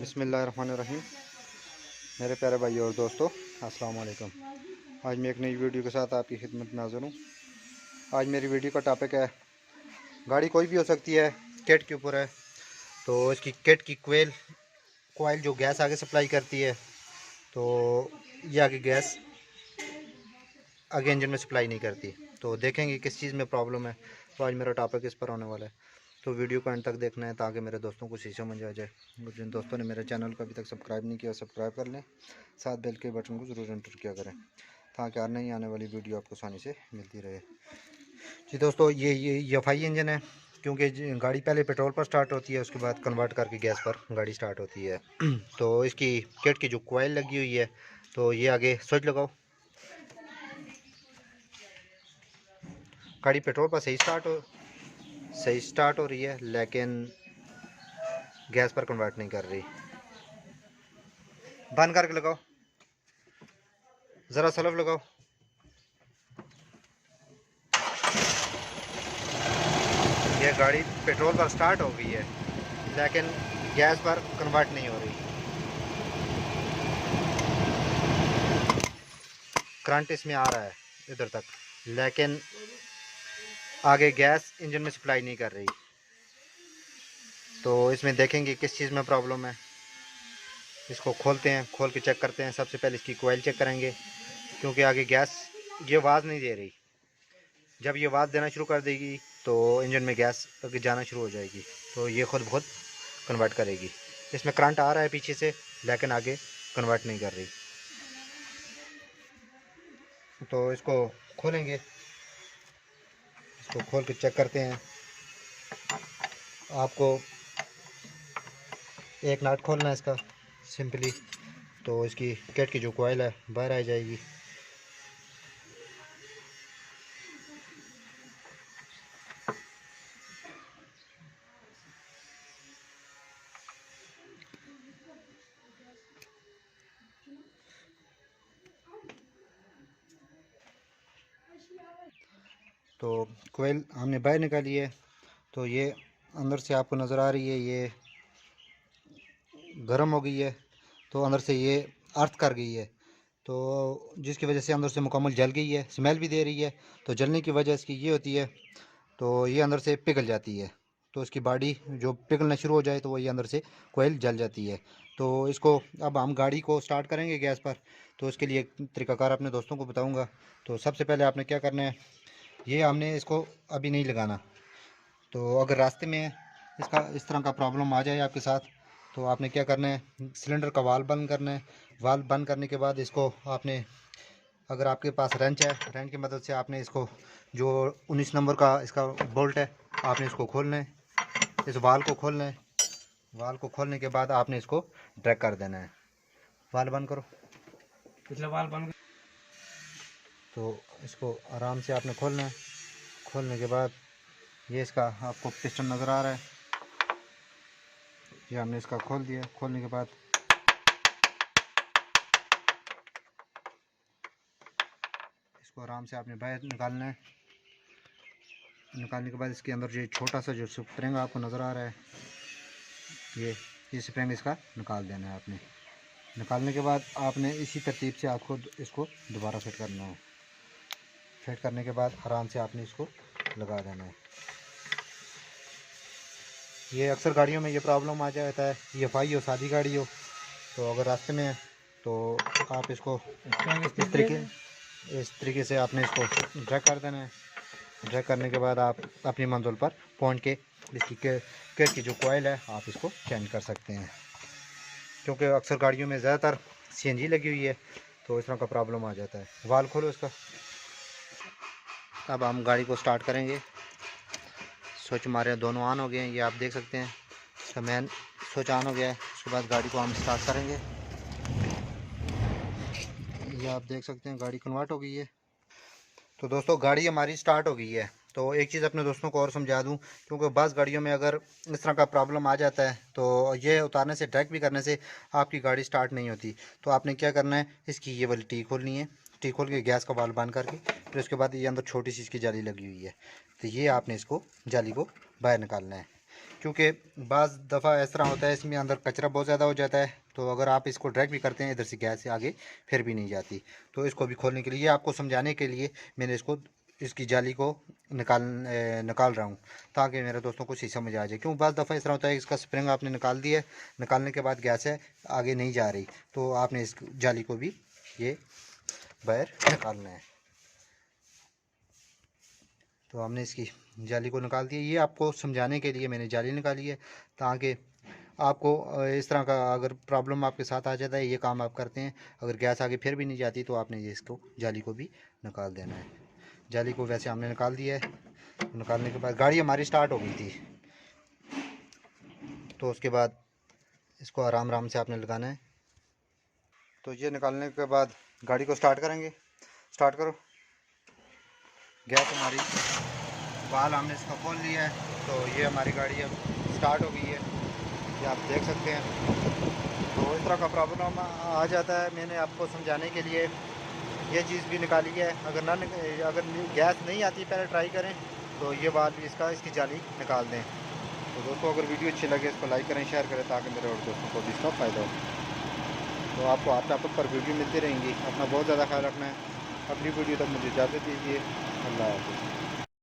बिस्मिल्लाहिर्रहमानिर्रहीम। मेरे प्यारे भाई और दोस्तों, अस्सलाम वालेकुम। आज मैं एक नई वीडियो के साथ आपकी खिदमत में हाज़िर हूँ। आज मेरी वीडियो का टॉपिक है, गाड़ी कोई भी हो सकती है, किट के ऊपर है। तो इसकी किट की कोयल जो गैस आगे सप्लाई करती है, तो ये आगे गैस आगे इंजन में सप्लाई नहीं करती। तो देखेंगे किस चीज़ में प्रॉब्लम है। तो आज मेरा टॉपिक इस पर होने वाला है, तो वीडियो को अंत तक देखना है ताकि मेरे दोस्तों को सही समझ आ जाए। और जिन दोस्तों ने मेरे चैनल को अभी तक सब्सक्राइब नहीं किया, सब्सक्राइब कर लें, साथ बेल के बटन को ज़रूर एंटर किया करें ताकि आने ही आने वाली वीडियो आपको आसानी से मिलती रहे। जी दोस्तों, ये एफ.आई इंजन है, क्योंकि गाड़ी पहले पेट्रोल पर स्टार्ट होती है, उसके बाद कन्वर्ट करके गैस पर गाड़ी स्टार्ट होती है। तो इसकी किट की जो कोयल लगी हुई है, तो ये आगे स्विच लगाओ, गाड़ी पेट्रोल पर सही स्टार्ट हो रही है, लेकिन गैस पर कन्वर्ट नहीं कर रही। बंद करके लगाओ, ज़रा सलफ लगाओ। ये गाड़ी पेट्रोल पर स्टार्ट हो गई है, लेकिन गैस पर कन्वर्ट नहीं हो रही। करंट इसमें आ रहा है इधर तक, लेकिन आगे गैस इंजन में सप्लाई नहीं कर रही। तो इसमें देखेंगे किस चीज़ में प्रॉब्लम है। इसको खोलते हैं, खोल के चेक करते हैं। सबसे पहले इसकी कोयल चेक करेंगे, क्योंकि आगे गैस ये आवाज़ नहीं दे रही। जब ये आवाज़ देना शुरू कर देगी तो इंजन में गैस आगे जाना शुरू हो जाएगी, तो ये खुद बहुत कन्वर्ट करेगी। इसमें करंट आ रहा है पीछे से, लेकिन आगे कन्वर्ट नहीं कर रही। तो इसको खोलेंगे, इसको खोल के चेक करते हैं। आपको एक नट खोलना है इसका सिंपली, तो इसकी किट की जो कोयल है बाहर आ जाएगी। तो कोयल हमने बाहर निकाली है, तो ये अंदर से आपको नज़र आ रही है, ये गर्म हो गई है। तो अंदर से ये अर्थ कर गई है, तो जिसकी वजह से अंदर से मुकम्मल जल गई है, स्मेल भी दे रही है। तो जलने की वजह इसकी ये होती है, तो ये अंदर से पिघल जाती है। तो इसकी बॉडी जो पिघलना शुरू हो जाए तो वो ये अंदर से कोयल जल जाती है। तो इसको अब हम गाड़ी को स्टार्ट करेंगे गैस पर, तो इसके लिए एक तरीकाकार अपने दोस्तों को बताऊंगा। तो सबसे पहले आपने क्या करना है, ये हमने इसको अभी नहीं लगाना। तो अगर रास्ते में इसका इस तरह का प्रॉब्लम आ जाए आपके साथ, तो आपने क्या करना है, सिलेंडर का वाल्व बंद करना है। वाल्व बंद करने के बाद इसको आपने, अगर आपके पास रेंच है, रेंच की मदद से आपने इसको, जो 19 नंबर का इसका बोल्ट है, आपने इसको खोलना है, इस वाल को खोलना है। वाल को खोलने के बाद आपने इसको ड्रैग कर देना है। वाल बंद करो, पिछला वाल बंद। तो इसको आराम से आपने खोलना है। खोलने के बाद ये इसका आपको पिस्टन नज़र आ रहा है, ये हमने इसका खोल दिया। खोलने के बाद इसको आराम से आपने बाहर निकालना है। निकालने के बाद इसके अंदर जो छोटा सा जो स्प्रिंग आपको नज़र आ रहा है, ये स्प्रिंग इसका निकाल देना है आपने। निकालने के बाद आपने इसी तरतीब से आपको इसको दोबारा फिट करना है। फिट करने के बाद आराम से आपने इसको लगा देना है। ये अक्सर गाड़ियों में ये प्रॉब्लम आ जाता है, ये एफ.आई हो, सादी गाड़ी हो, तो अगर रास्ते में है तो आप इसको इस तरीके से आपने इसको ड्रैग कर देना है। ड्रैग करने के बाद आप अपनी मंजिल पर पहुंच के इसकी किट की जो कोयल है आप इसको चेंज कर सकते हैं, क्योंकि अक्सर गाड़ियों में ज़्यादातर सीएनजी लगी हुई है, तो इस तरह का प्रॉब्लम आ जाता है। वाल खोलो इसका। अब हम गाड़ी को स्टार्ट करेंगे। स्विच हमारे दोनों ऑन हो गए हैं, ये आप देख सकते हैं, इसका मेन स्विच ऑन हो गया है। उसके बाद गाड़ी को हम स्टार्ट करेंगे, ये आप देख सकते हैं गाड़ी कन्वर्ट हो गई है। तो दोस्तों, गाड़ी हमारी स्टार्ट हो गई है। तो एक चीज़ अपने दोस्तों को और समझा दूं, क्योंकि बस गाड़ियों में अगर इस तरह का प्रॉब्लम आ जाता है, तो ये उतारने से, ड्रैग भी करने से आपकी गाड़ी स्टार्ट नहीं होती। तो आपने क्या करना है, इसकी ये वाली टी खोलनी है। टी खोल के गैस का वाल्व बंद करके, फिर उसके बाद ये अंदर छोटी सी इसकी जाली लगी हुई है, तो ये आपने इसको जाली को बाहर निकालना है। क्योंकि बाज़ दफ़ा इस तरह होता है इसमें अंदर कचरा बहुत ज़्यादा हो जाता है, तो अगर आप इसको ड्रैग भी करते हैं इधर से गैस से आगे फिर भी नहीं जाती। तो इसको भी खोलने के लिए, आपको समझाने के लिए मैंने इसकी जाली को निकाल रहा हूँ, ताकि मेरे दोस्तों को सही समझ आ जाए। क्यों बाज़ दफ़ा इस तरह होता है इसका स्प्रिंग आपने निकाल दिया है, निकालने के बाद गैस है आगे नहीं जा रही, तो आपने इस जाली को भी ये बाहर निकालना है। तो हमने इसकी जाली को निकाल दिया। ये आपको समझाने के लिए मैंने जाली निकाली है, ताकि आपको इस तरह का अगर प्रॉब्लम आपके साथ आ जाता है, ये काम आप करते हैं, अगर गैस आगे फिर भी नहीं जाती, तो आपने ये इसको जाली को भी निकाल देना है। जाली को वैसे हमने निकाल दिया है। निकालने के बाद गाड़ी हमारी स्टार्ट हो गई थी, तो उसके बाद इसको आराम आराम से आपने लगाना है। तो ये निकालने के बाद गाड़ी को स्टार्ट करेंगे। स्टार्ट करो। गैस हमारी बाल हमने इसका खोल लिया है, तो ये हमारी गाड़ी अब स्टार्ट हो गई है, ये आप देख सकते हैं। तो इस तरह का प्रॉब्लम आ जाता है। मैंने आपको समझाने के लिए ये चीज़ भी निकाली है। अगर गैस नहीं आती, पहले ट्राई करें, तो ये बाल भी इसकी जाली निकाल दें। तो दोस्तों अगर वीडियो अच्छी लगे इसको लाइक करें, शेयर करें, ताकि मेरे और दोस्तों को भी इसका फ़ायदा हो। तो आपको हर टॉपिक पर वीडियो मिलती रहेंगी। अपना बहुत ज़्यादा ख्याल रखना है। अगली वीडियो तक मुझे इजाज़त दीजिए। अल्लाह हाफ़िज़।